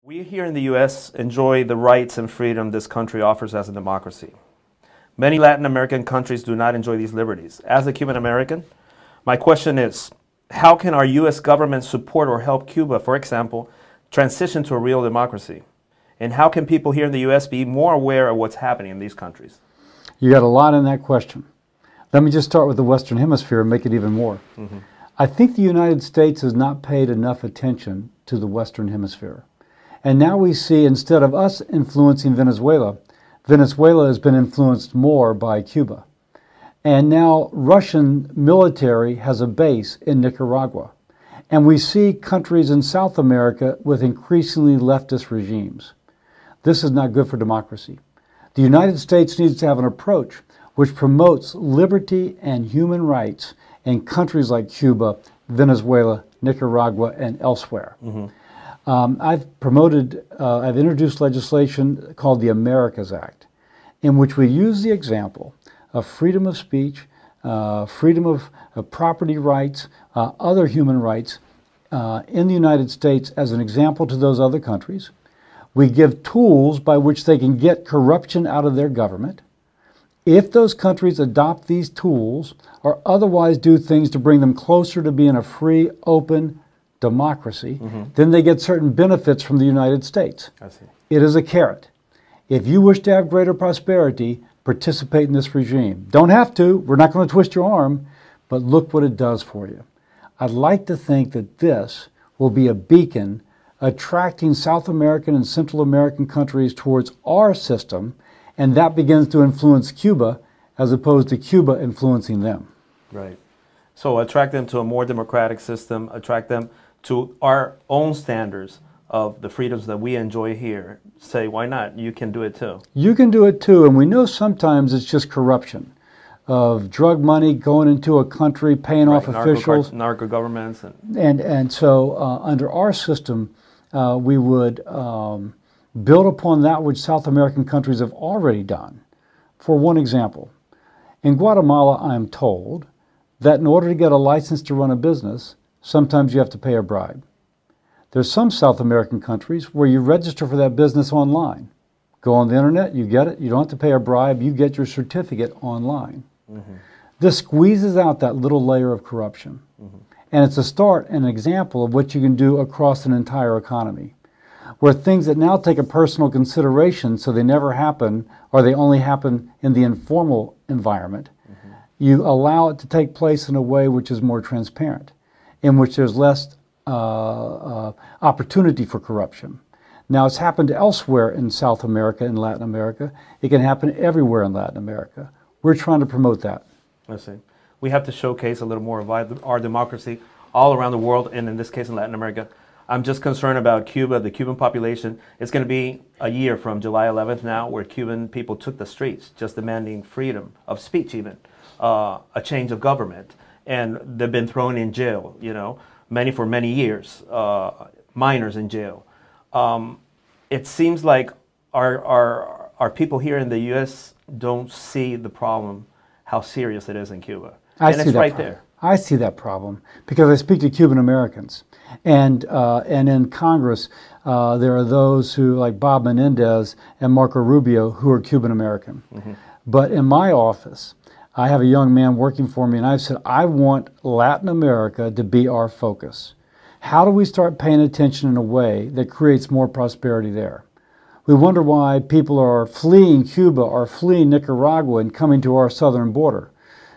We here in the U.S. enjoy the rights and freedom this country offers as a democracy. Many Latin American countries do not enjoy these liberties. As a Cuban American, my question is, how can our U.S. government support or help Cuba, for example, transition to a real democracy? And how can people here in the U.S. be more aware of what's happening in these countries? You got a lot in that question. Let me just start with the Western Hemisphere and make it even more. I think the United States has not paid enough attention to the Western Hemisphere. And now we see, instead of us influencing Venezuela, Venezuela has been influenced more by Cuba. And now Russian military has a base in Nicaragua. And we see countries in South America with increasingly leftist regimes. This is not good for democracy. The United States needs to have an approach which promotes liberty and human rights in countries like Cuba, Venezuela, Nicaragua, and elsewhere. I've introduced legislation called the Americas Act, in which we use the example of freedom of speech, freedom of property rights, other human rights in the United States as an example to those other countries. We give tools by which they can get corruption out of their government. If those countries adopt these tools or otherwise do things to bring them closer to being a free, open democracy, then they get certain benefits from the United States. I see. It is a carrot. If you wish to have greater prosperity, participate in this regime. Don't have to. We're not going to twist your arm, but look what it does for you. I'd like to think that this will be a beacon attracting South American and Central American countries towards our system, and that begins to influence Cuba as opposed to Cuba influencing them. Right. So attract them to a more democratic system, attract them to our own standards of the freedoms that we enjoy here. Say, why not? You can do it too. You can do it too, and we know sometimes it's just corruption of drug money going into a country, paying off officials. Narco governments. And so under our system, we would build upon that which South American countries have already done. For one example, in Guatemala, I'm told that in order to get a license to run a business, sometimes you have to pay a bribe. There's some South American countries where you register for that business online. Go on the internet, you get it, you don't have to pay a bribe, you get your certificate online. This squeezes out that little layer of corruption. And it's a start and an example of what you can do across an entire economy, where things that now take a personal consideration so they never happen or they only happen in the informal environment, you allow it to take place in a way which is more transparent, in which there's less opportunity for corruption. Now, it's happened elsewhere in South America and Latin America. It can happen everywhere in Latin America. We're trying to promote that. I see. We have to showcase a little more of our democracy all around the world, and in this case in Latin America. I'm just concerned about Cuba, the Cuban population. It's going to be a year from July 11th now where Cuban people took the streets just demanding freedom of speech even, a change of government. And they've been thrown in jail, you know, for many years, minors in jail. It seems like our people here in the U.S. don't see the problem, how serious it is in Cuba. And it's right there. I see that problem because I speak to Cuban Americans. And in Congress, there are those who, like Bob Menendez and Marco Rubio, who are Cuban American. But in my office, I have a young man working for me, and I've said, I want Latin America to be our focus. How do we start paying attention in a way that creates more prosperity there? We wonder why people are fleeing Cuba or fleeing Nicaragua and coming to our southern border.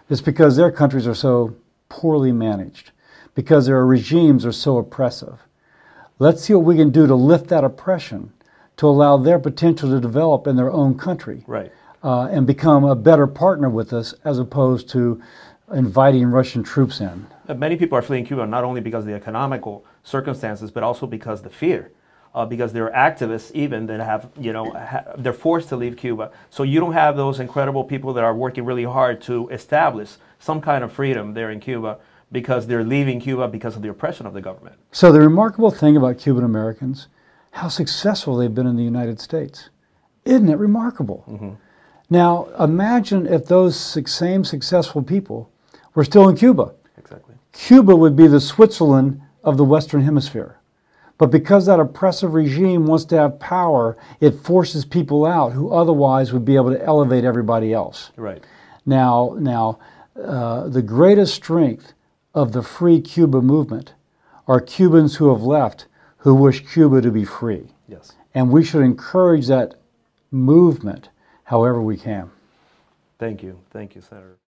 It's because their countries are so poorly managed, because their regimes are so oppressive. Let's see what we can do to lift that oppression, to allow their potential to develop in their own country. Right. And become a better partner with us as opposed to inviting Russian troops in. Many people are fleeing Cuba not only because of the economical circumstances, but also because of the fear. Because there are activists even that have, you know, they're forced to leave Cuba. So you don't have those incredible people that are working really hard to establish some kind of freedom there in Cuba because they're leaving Cuba because of the oppression of the government. So the remarkable thing about Cuban Americans, how successful they've been in the United States. Isn't it remarkable? Now, imagine if those same successful people were still in Cuba. Exactly. Cuba would be the Switzerland of the Western Hemisphere. But because that oppressive regime wants to have power, it forces people out who otherwise would be able to elevate everybody else. Right. Now, the greatest strength of the Free Cuba movement are Cubans who have left who wish Cuba to be free. Yes. And we should encourage that movement however we can. Thank you, Senator.